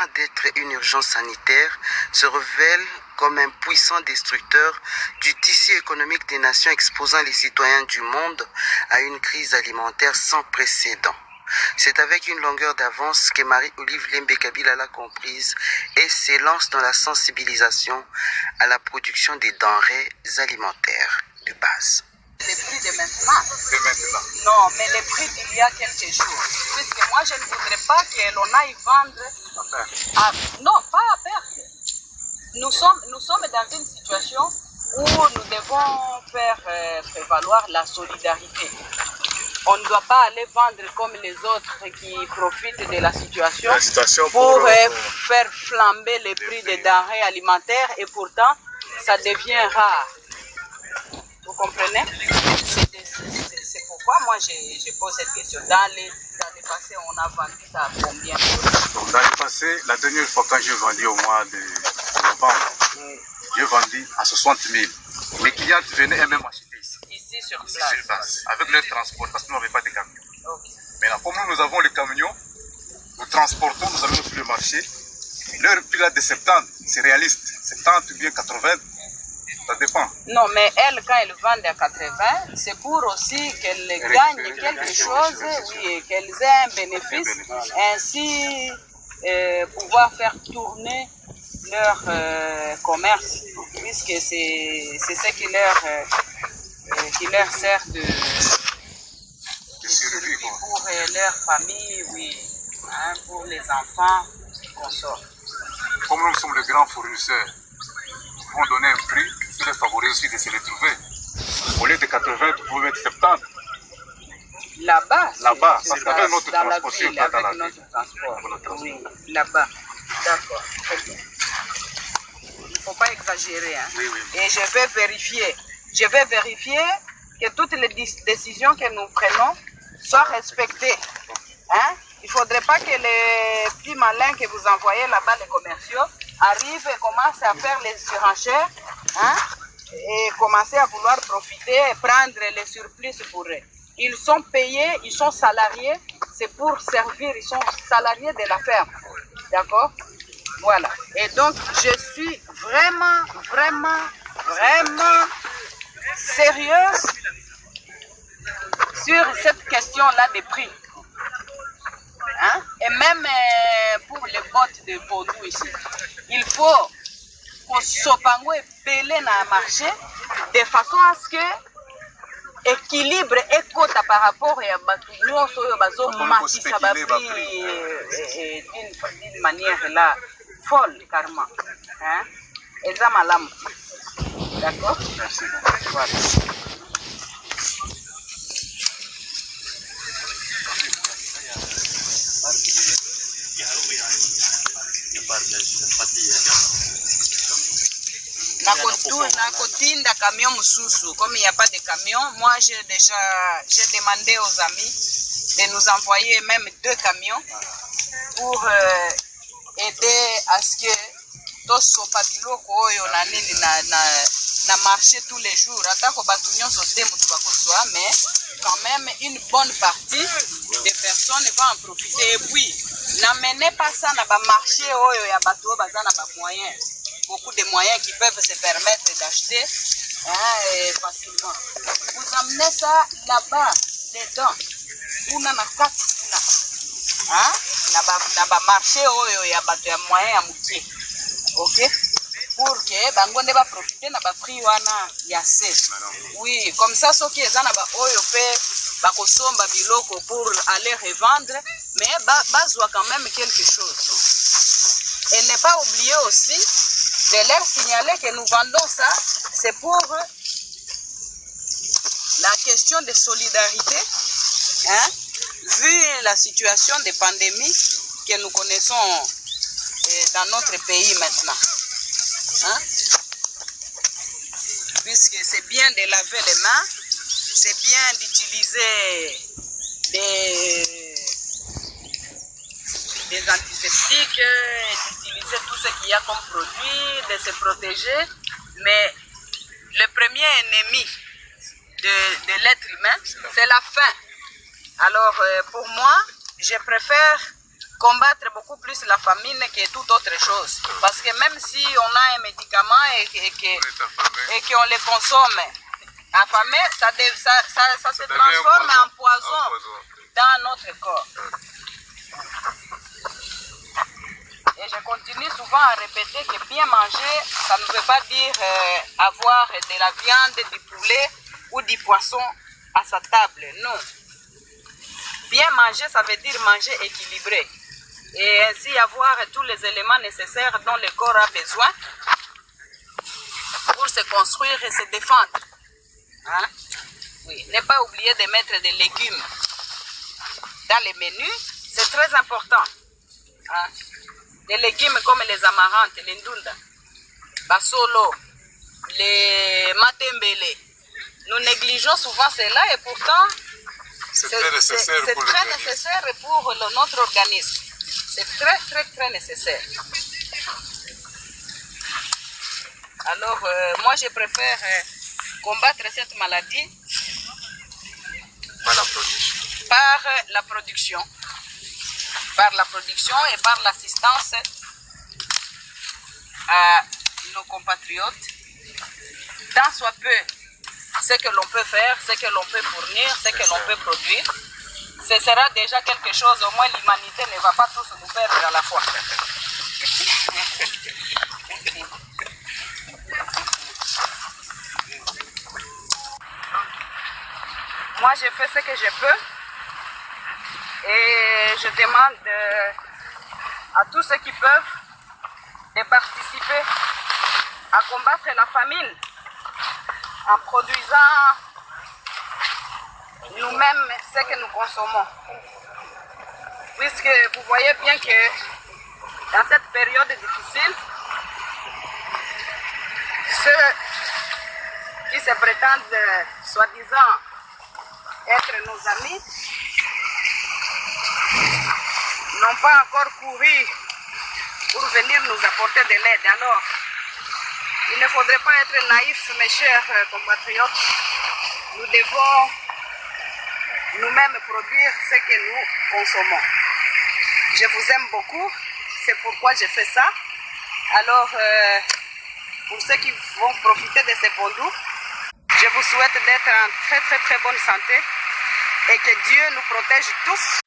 loin d'être une urgence sanitaire, se révèle comme un puissant destructeur du tissu économique des nations, exposant les citoyens du monde à une crise alimentaire sans précédent. C'est avec une longueur d'avance que Marie-Olive Lembe-Kabila l'a comprise et s'élance dans la sensibilisation à la production des denrées alimentaires de base. Les prix de maintenant. Non, mais les prix d'il y a quelques jours. Puisque moi, je ne voudrais pas que l'on aille vendre non, pas à perte. Nous sommes dans une situation où nous devons faire prévaloir la solidarité. On ne doit pas aller vendre comme les autres qui profitent de la situation pour faire flamber les prix des denrées alimentaires et pourtant, ça devient rare. Vous comprenez? C'est pourquoi moi je pose cette question. Dans le passé, on a vendu ça à combien? Donc, dans le passé, la dernière fois quand j'ai vendu au mois de novembre, j'ai vendu à 60 000. Les clients venaient eux-mêmes acheter ici. Ici sur place. Avec leur transport, parce que nous n'avons pas de camions. Okay. Maintenant, comme nous avons les camions, nous transportons, nous amenons sur le marché. Leur prix là de 70, c'est réaliste. 70 ou bien 80. Ça dépend. Non, mais elles, quand elles vendent à 80, c'est pour aussi qu'elles gagnent quelque chose, oui, qu'elles aient un bénéfice, ainsi pouvoir faire tourner leur commerce, puisque c'est ce qui leur sert de survie pour leur famille, oui, hein, pour les enfants qui consomment. Comme nous sommes les grands fournisseurs, nous pouvons donner un prix qui les favorise aussi de se les trouver. Au lieu de 80, vous pouvez mettre 70. Là-bas, parce qu'avec notre transport, avec notre transport. Oui, là-bas. D'accord. Il ne faut pas exagérer. Hein. Oui. Et je vais vérifier que toutes les décisions que nous prenons soient respectées. Hein? Il ne faudrait pas que les petits malins que vous envoyez là-bas, les commerciaux, arrivent et commencent à faire les surenchères, hein? Et commencer à vouloir profiter et prendre les surplus pour eux. Ils sont payés, ils sont salariés, c'est pour servir, ils sont salariés de la ferme. D'accord? Voilà. Et donc, je suis vraiment sérieuse sur cette question-là des prix. Hein? Et même pour les bottes de Pondou ici, il faut qu'on sopango et belé dans le marché de façon à ce que équilibre et quota par rapport à Batouignon, d'une manière là folle carrément. Hein? Et ça m'a l'âme. D'accord? Merci. Voilà. Nakotinda camion mususu. Comme il n'y a pas de camion, moi j'ai demandé aux amis de nous envoyer même 2 camions pour aider à ce que tosopa biloko oyo na nini na marché tous les jours. Atako batunyo sote mutu bakozwa, mais quand même une bonne partie des personnes vont en profiter. Et puis, n'amenez pas ça na ba marché oyo ya bato baza na ba moyens. Beaucoup de moyens qui peuvent se permettre d'acheter facilement. Vous amenez ça là-bas, dedans. Una na kati kuna. Hein? Na ba marché oyo ya bato ya moyen ya mukie. OK? Pour que bangonde va profiter na ba prix wana ya se. Oui, comme ça soki eza na ba oyo pe ba kosomba biloko pour aller revendre, mais bazwa quand même quelque chose. Et ne pas oublier aussi de leur signaler que nous vendons ça, c'est pour la question de solidarité, hein, vu la situation de pandémie que nous connaissons dans notre pays maintenant. Hein? Puisque c'est bien de laver les mains, c'est bien d'utiliser des antiseptiques, d'utiliser tout ce qu'il y a comme produit, de se protéger. Mais le premier ennemi de l'être humain, c'est la faim. Alors pour moi, je préfère combattre beaucoup plus la famine que toute autre chose. Parce que même si on a un médicament et qu'on le consomme affamé, ça se transforme en poison dans notre corps. Et je continue souvent à répéter que bien manger, ça ne veut pas dire avoir de la viande, du poulet ou du poisson à sa table. Non. Bien manger, ça veut dire manger équilibré. Et ainsi avoir tous les éléments nécessaires dont le corps a besoin pour se construire et se défendre. Hein? Oui. Ne pas oublier de mettre des légumes dans les menus, c'est très important. Hein? Des légumes comme les amarantes, les ndunda, basolo, les matembele. Nous négligeons souvent cela et pourtant c'est très nécessaire pour notre organisme. C'est très nécessaire. Alors moi je préfère combattre cette maladie par la production et par l'assistance à nos compatriotes, tant soit peu ce que l'on peut faire, ce que l'on peut fournir, ce que l'on peut produire. Ce sera déjà quelque chose, au moins l'humanité ne va pas tous nous perdre à la fois. Moi, je fais ce que je peux et je demande à tous ceux qui peuvent de participer à combattre la famine en produisant nous-mêmes ce que nous consommons. Puisque vous voyez bien que dans cette période difficile, ceux qui se prétendent soi-disant être nos amis n'ont pas encore couru pour venir nous apporter de l'aide. Alors, il ne faudrait pas être naïfs, mes chers compatriotes. Nous devons nous-mêmes produire ce que nous consommons. Je vous aime beaucoup, c'est pourquoi je fais ça. Alors, pour ceux qui vont profiter de ces bondous, je vous souhaite d'être en très bonne santé et que Dieu nous protège tous.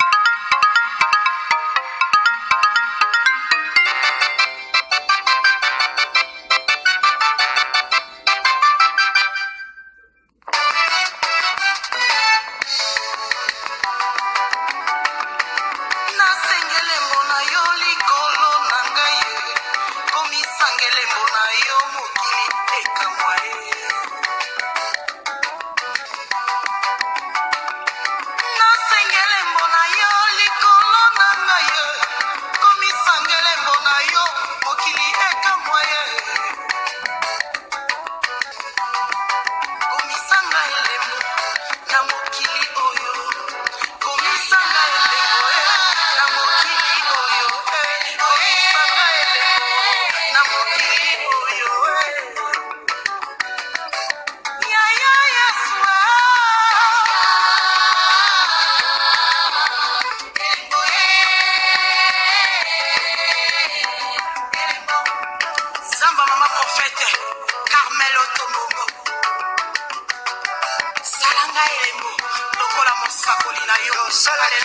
Shadrach,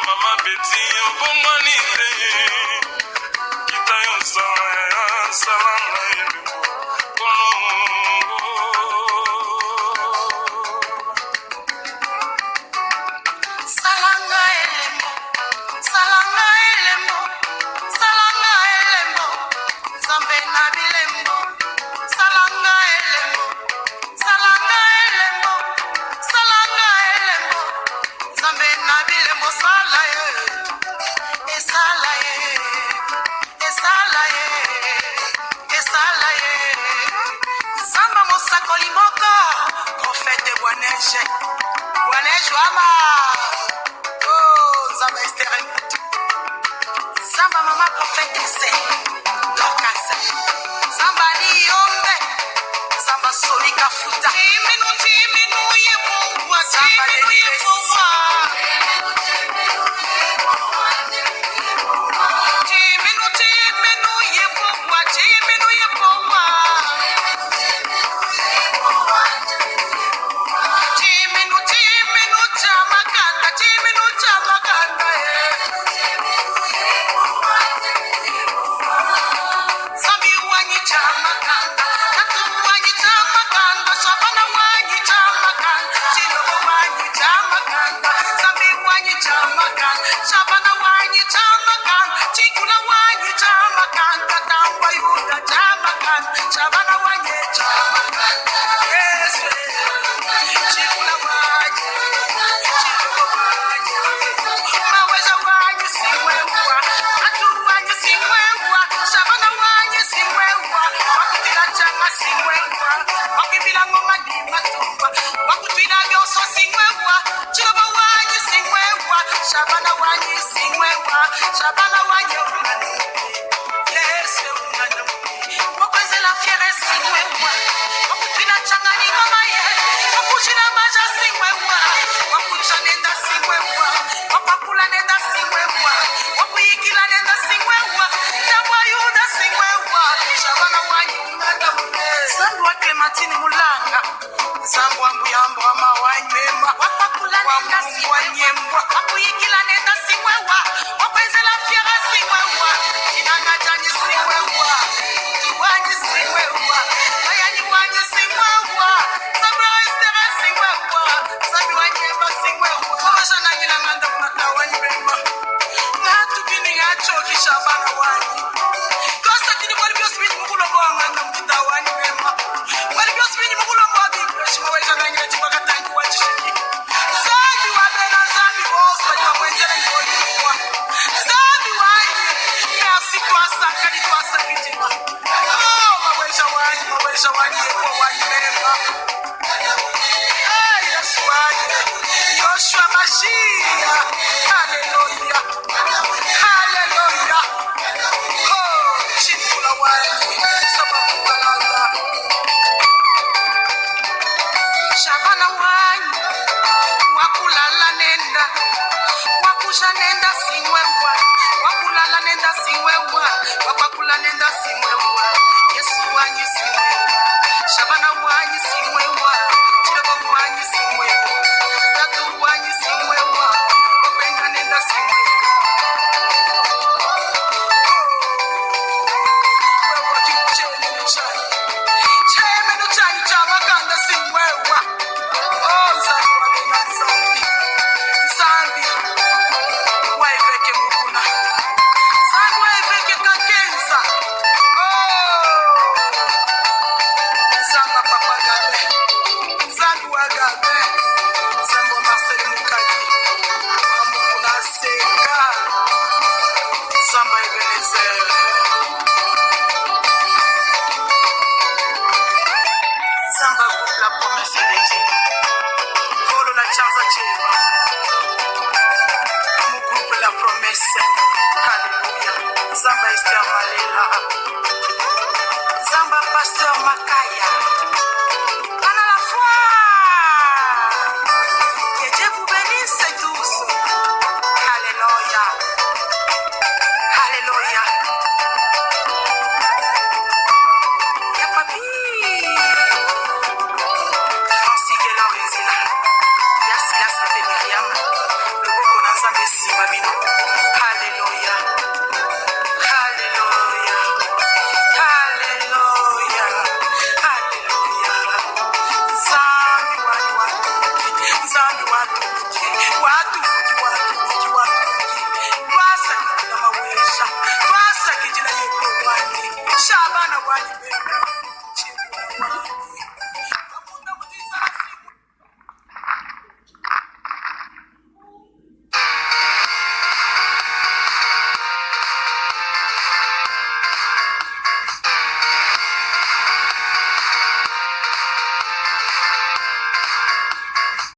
Mama Betty obongwanite kita yo salanga Samba mama prophétesse Lokasa Samba Niombe Samba Solika Futa Timinu Yebuwa Samba Yebuwa Timinu Yebuwa Timinu Yebuwa Timinu Jamakanda Timinu Jamakanda Shabana wanyi singwewa Shabana wanyi unanu Yes unanu Wakweze la fiere singwewa Wakutwina changani mama ye Wakushina maja singwewa Wakucha nenda singwewa Wapakula nenda singwewa Wakuyikila nenda singwewa Tabwa yuda singwewa Shabana wanyi unanu Sambu wa Clementine Mulanga Sambu wa Mbuyambo wa mawanyi mema Wapakula nenda singwewa Wakuyikila nenda singwewa Wakweze la fiera singwewa Inangajani singwewa Wanyi singwewa Ayani wanyi singwewa Sabra estere singwewa Sabi wanyemba singwewa Waja na ngila nganda kunata wanyi bema Ngatu bini ngacho kishabana wanyi Kosta kini mwali biosi bini mkulo mwa nganda mkita wanyi bema Mwali biosi bini mkulo mwa bimbeshi Mwaja na ngila chipaka tangi wachishiki Zabi wabena zabi bosa Jwa mwenjele ngoli mwa Zabi wanyi Merci toi sakari toi sakitima Oh mawesha wanyi Ekwa wanyi mema Hey Yesu wanyi Yoshua Mashia Hallelujah Hallelujah Oh Chifula wanyi Sababu walanda Shabana wanyi Wakulala nenda Wakusha nenda singwewa Wakulala nenda singwewa Wapakula nenda singwewa Yesu wanyi singwewa Shabana wanyi singwewa Chilaba wanyi singwewa Tatu wanyi singwewa Wapenda nenda singwewa Wewa kichele nuchani Cheme nuchani chamakanda singwewa Oh Zambi wabena Zambi Zambi Waifeke mukuna Zambi waifeke kakenza Zamba papa gabe Zambi wagabe Zambo Marcel Mukadi Amukuna seka Zamba Ebenezer Zamba groupe la promesse de Dieu Polo la chanza chema Mon groupe la promesse Alléluia Zamba Esther Malela Zamba Pasteur Makaya Ana la foi Que Dieu vous bénisse tous Alléluia Alléluia Ya papi Francis Gelorenzina Ya Silas Ave Myriam Le Boko Nazambe Sima bino